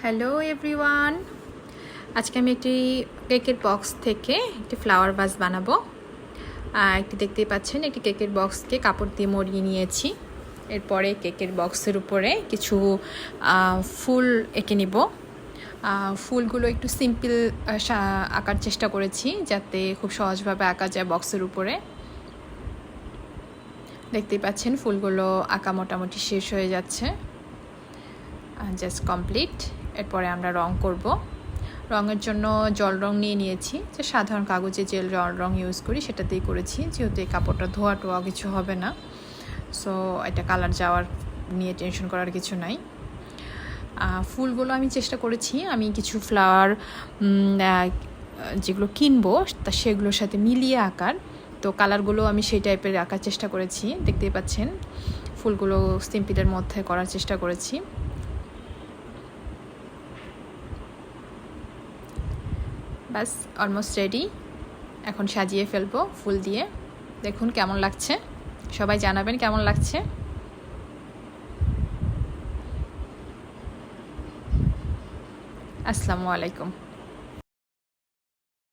Hello everyone, আজকে আমি একটি কেকের বক্স থেকে একটি ফ্লাওয়ার ভাস বানাবো। একটি দেখতেই পাচ্ছেন, একটি কেকের বক্সকে কাপড় দিয়ে মরিয়ে নিয়েছি। এরপরে কেকের বক্সের উপরে কিছু ফুল এঁকে নিব। ফুলগুলো একটু সিম্পল আঁকার চেষ্টা করেছি, যাতে খুব সহজভাবে আঁকা যায় বক্সের উপরে। দেখতেই পাচ্ছেন ফুলগুলো আঁকা মোটামুটি শেষ হয়ে যাচ্ছে, জাস্ট কমপ্লিট। এরপরে আমরা রং করব। রঙের জন্য জল রং নিয়ে নিয়েছি, যে সাধারণ কাগজে যে জল রং ইউজ করি সেটাতেই করেছি, যেহেতু এই কাপড়টা ধোয়া টোয়া কিছু হবে না। সো এটা কালার যাওয়ার নিয়ে টেনশন করার কিছু নাই। ফুলগুলো আমি চেষ্টা করেছি আমি কিছু ফ্লাওয়ার যেগুলো কিনবো তা সেগুলোর সাথে মিলিয়ে আঁকার। তো কালারগুলো আমি সেই টাইপের আঁকার চেষ্টা করেছি। দেখতেই পাচ্ছেন ফুলগুলো সিম্পলের মধ্যে করার চেষ্টা করেছি। বাস অলমোস্ট রেডি। এখন সাজিয়ে ফেলবো ফুল দিয়ে। দেখুন কেমন লাগছে, সবাই জানাবেন কেমন লাগছে। আসসালামু আলাইকুম।